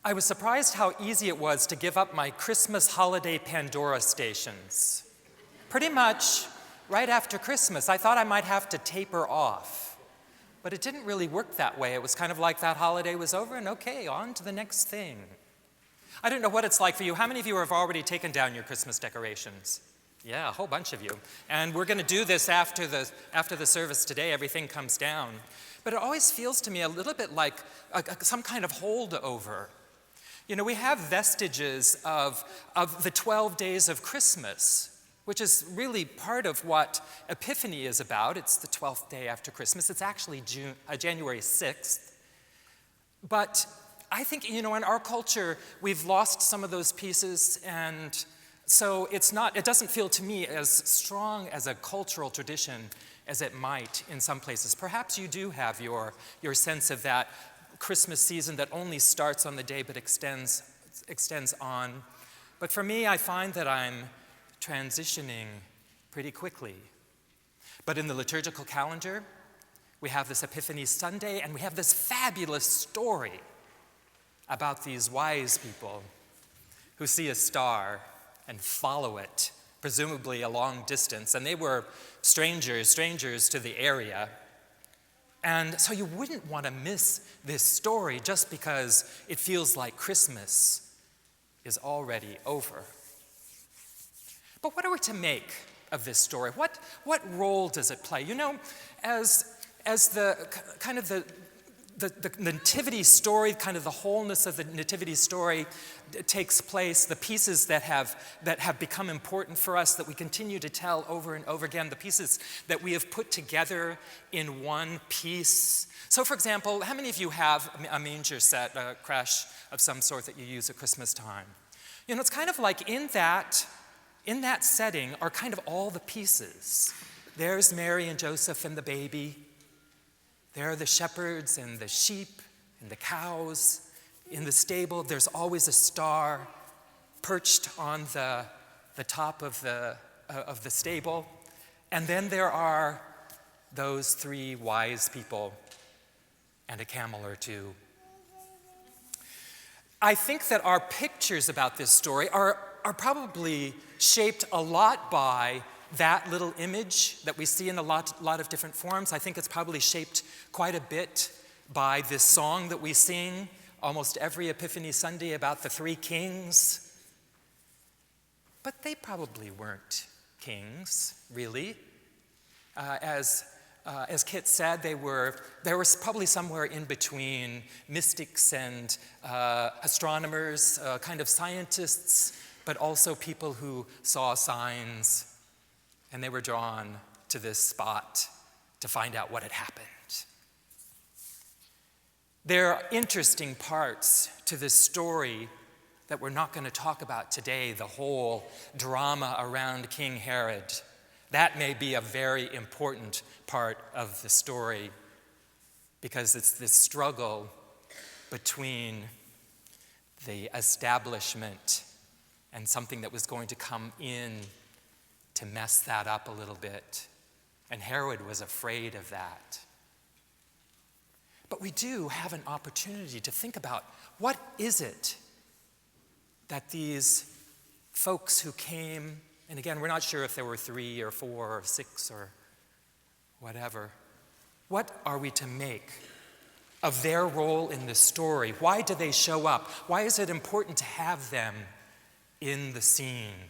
I was surprised how easy it was to give up my Christmas holiday Pandora stations. Pretty much right after Christmas, I thought I might have to taper off. But it didn't really work that way. It was kind of like that holiday was over and okay, on to the next thing. I don't know what it's like for you. How many of you have already taken down your Christmas decorations? Yeah, a whole bunch of you. And we're going to do this after the service today. Everything comes down. But it always feels to me a little bit like some kind of holdover. You know, we have vestiges of the 12 days of Christmas, which is really part of what Epiphany is about. It's the 12th day after Christmas. It's actually January 6th. But I think, you know, in our culture, we've lost some of those pieces, and so it doesn't feel to me as strong as a cultural tradition as it might in some places. Perhaps you do have your sense of that Christmas season that only starts on the day but extends on. But for me, I find that I'm transitioning pretty quickly. But in the liturgical calendar, we have this Epiphany Sunday, and we have this fabulous story about these wise people who see a star and follow it, presumably a long distance. And they were strangers to the area. And so you wouldn't want to miss this story just because it feels like Christmas is already over. But what are we to make of this story? What role does it play? You know, as the kind of the nativity story, kind of the wholeness of the nativity story takes place, the pieces that have become important for us, that we continue to tell over and over again, the pieces that we have put together in one piece. So for example, how many of you have a manger set, a creche of some sort that you use at Christmas time? You know, it's kind of like in that setting are kind of all the pieces. There's Mary and Joseph and the baby. There are the shepherds and the sheep and the cows. In the stable, there's always a star perched on the top of the stable. And then there are those three wise people and a camel or two. I think that our pictures about this story are probably shaped a lot by that little image that we see in a lot of different forms. I think it's probably shaped quite a bit by this song that we sing almost every Epiphany Sunday about the three kings. But they probably weren't kings, really. As Kit said, they were probably somewhere in between mystics and astronomers, kind of scientists, but also people who saw signs. And they were drawn to this spot to find out what had happened. There are interesting parts to this story that we're not going to talk about today, the whole drama around King Herod. That may be a very important part of the story because it's this struggle between the establishment and something that was going to come in to mess that up a little bit. And Herod was afraid of that. But we do have an opportunity to think about what is it that these folks who came, and again, we're not sure if there were 3 or 4 or 6 or whatever, what are we to make of their role in this story? Why do they show up? Why is it important to have them in the scene?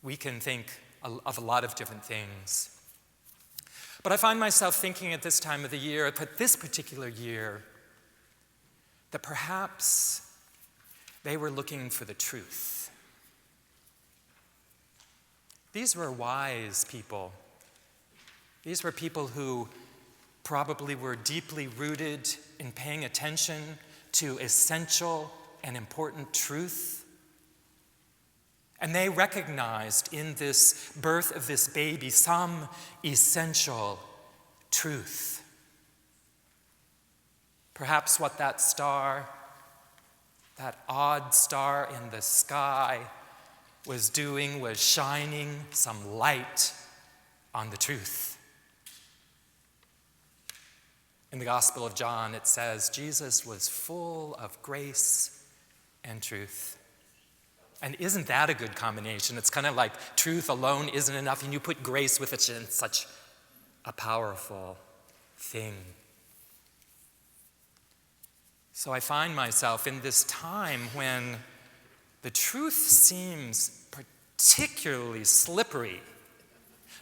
We can think of a lot of different things. But I find myself thinking at this time of the year, at this particular year, that perhaps they were looking for the truth. These were wise people. These were people who probably were deeply rooted in paying attention to essential and important truth. And they recognized in this birth of this baby some essential truth. Perhaps what that star, that odd star in the sky, was doing was shining some light on the truth. In the Gospel of John, it says, Jesus was full of grace and truth. And isn't that a good combination? It's kind of like truth alone isn't enough, and you put grace with it, and it's such a powerful thing. So I find myself in this time when the truth seems particularly slippery,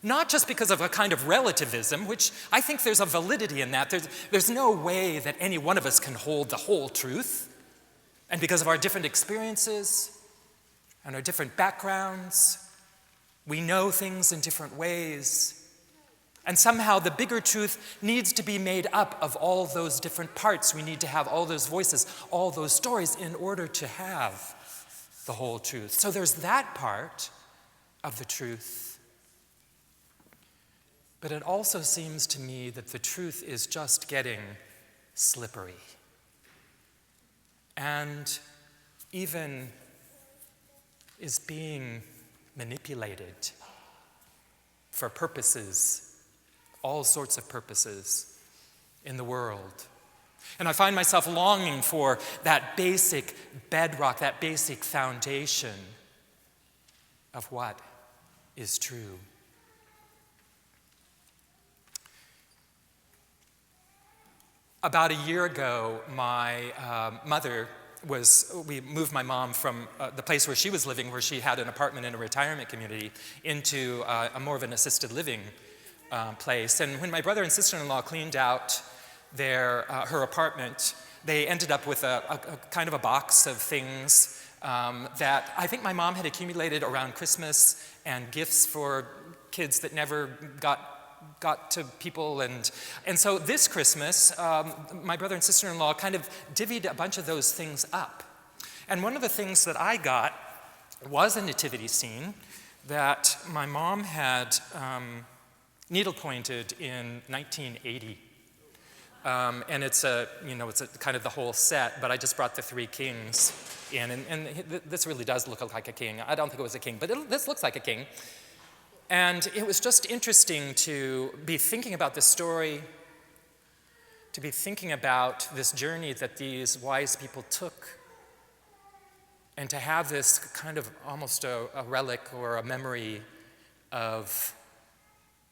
not just because of a kind of relativism, which I think there's a validity in that. There's no way that any one of us can hold the whole truth. And because of our different experiences and our different backgrounds, we know things in different ways. And somehow the bigger truth needs to be made up of all those different parts. We need to have all those voices, all those stories in order to have the whole truth. So there's that part of the truth. But it also seems to me that the truth is just getting slippery. And even is being manipulated for purposes, all sorts of purposes in the world. And I find myself longing for that basic bedrock, that basic foundation of what is true. About a year ago, my we moved my mom from the place where she was living, where she had an apartment in a retirement community, into a more of an assisted living place. And when my brother and sister-in-law cleaned out her apartment, they ended up with a kind of a box of things that I think my mom had accumulated around Christmas and gifts for kids that never got to people. And so this Christmas, my brother and sister-in-law kind of divvied a bunch of those things up. And one of the things that I got was a nativity scene that my mom had needle-pointed in 1980. And it's a kind of the whole set, but I just brought the three kings in, and this really does look like a king. I don't think it was a king, but this looks like a king. And it was just interesting to be thinking about this story, to be thinking about this journey that these wise people took, and to have this kind of almost a relic or a memory of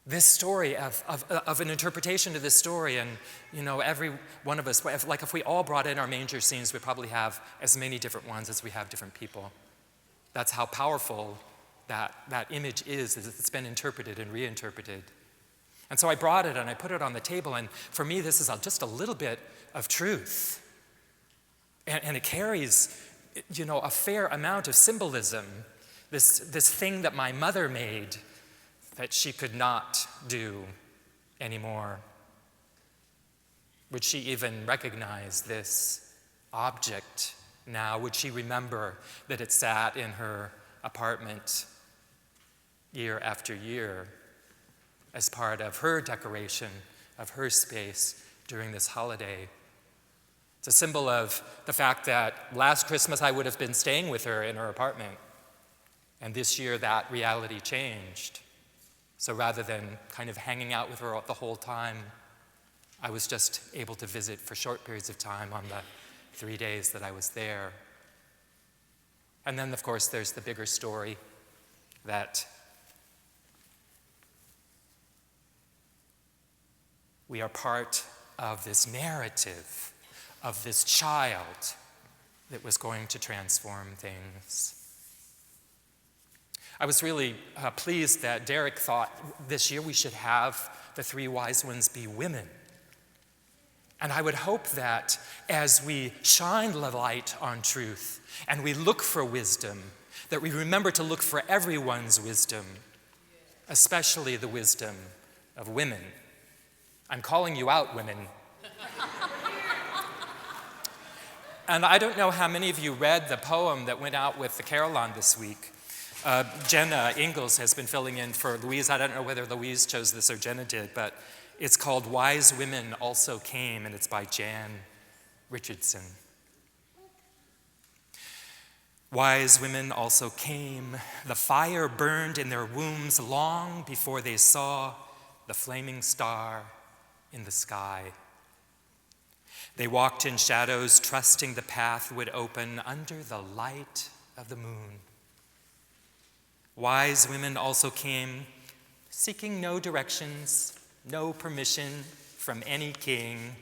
this story, of an interpretation of this story. And, every one of us, like if we all brought in our manger scenes, we'd probably have as many different ones as we have different people. That's how powerful that image is it's been interpreted and reinterpreted. And so I brought it and I put it on the table, and for me this is just a little bit of truth. And it carries, a fair amount of symbolism, this thing that my mother made that she could not do anymore. Would she even recognize this object now? Would she remember that it sat in her apartment year after year as part of her decoration of her space during this holiday? It's a symbol of the fact that last Christmas I would have been staying with her in her apartment, and this year that reality changed. So rather than kind of hanging out with her the whole time, I was just able to visit for short periods of time on the 3 days that I was there. And then, of course, there's the bigger story that we are part of this narrative of this child that was going to transform things. I was really pleased that Derek thought this year we should have the three wise ones be women. And I would hope that as we shine the light on truth and we look for wisdom, that we remember to look for everyone's wisdom, especially the wisdom of women. I'm calling you out, women. And I don't know how many of you read the poem that went out with the Carillon this week. Jenna Ingalls has been filling in for Louise. I don't know whether Louise chose this or Jenna did, but it's called Wise Women Also Came, and it's by Jan Richardson. Wise women also came. The fire burned in their wombs long before they saw the flaming star in the sky. They walked in shadows, trusting the path would open under the light of the moon. Wise women also came, seeking no directions, no permission from any king.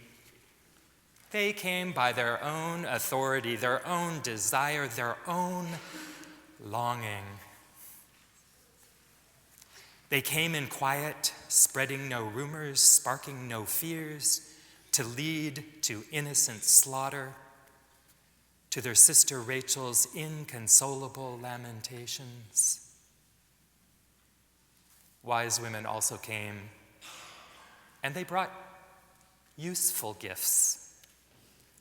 They came by their own authority, their own desire, their own longing. They came in quiet, spreading no rumors, sparking no fears, to lead to innocent slaughter, to their sister Rachel's inconsolable lamentations. Wise women also came, and they brought useful gifts: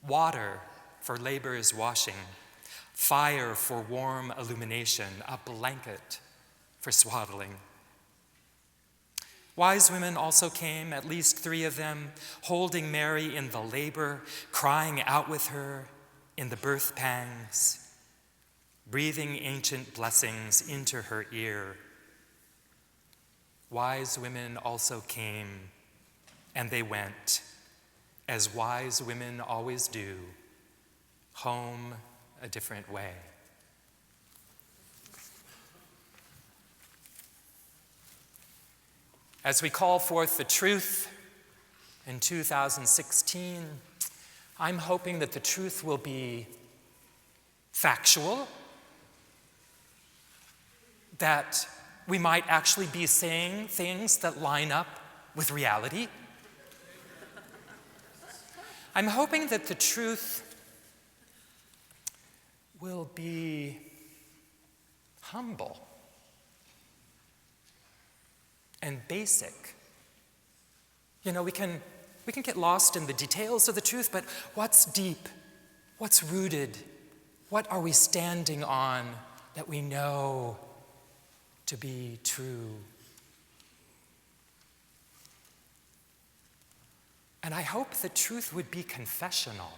water for labor's washing, fire for warm illumination, a blanket for swaddling. Wise women also came, at least 3 of them, holding Mary in the labor, crying out with her in the birth pangs, breathing ancient blessings into her ear. Wise women also came, and they went, as wise women always do, home a different way. As we call forth the truth in 2016, I'm hoping that the truth will be factual, that we might actually be saying things that line up with reality. I'm hoping that the truth will be humble and basic. You know, we can get lost in the details of the truth, but what's deep? What's rooted? What are we standing on that we know to be true? And I hope the truth would be confessional,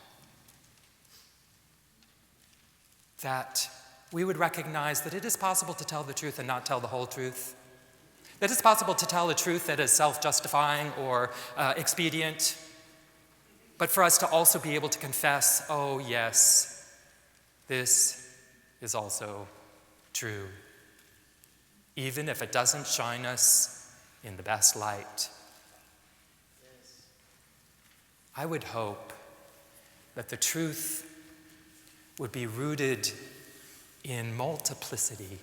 that we would recognize that it is possible to tell the truth and not tell the whole truth, that it's possible to tell a truth that is self-justifying or expedient, but for us to also be able to confess, oh yes, this is also true, even if it doesn't shine us in the best light. I would hope that the truth would be rooted in multiplicity,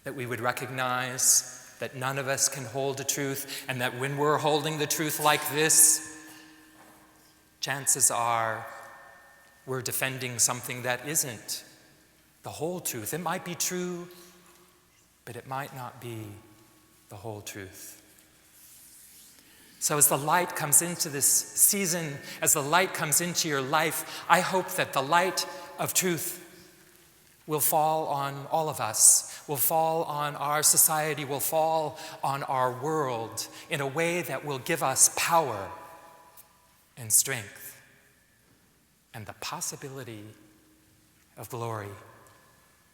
that we would recognize that none of us can hold a truth, and that when we're holding the truth like this, chances are we're defending something that isn't the whole truth. It might be true, but it might not be the whole truth. So as the light comes into this season, as the light comes into your life, I hope that the light of truth will fall on all of us, will fall on our society, will fall on our world in a way that will give us power and strength and the possibility of glory.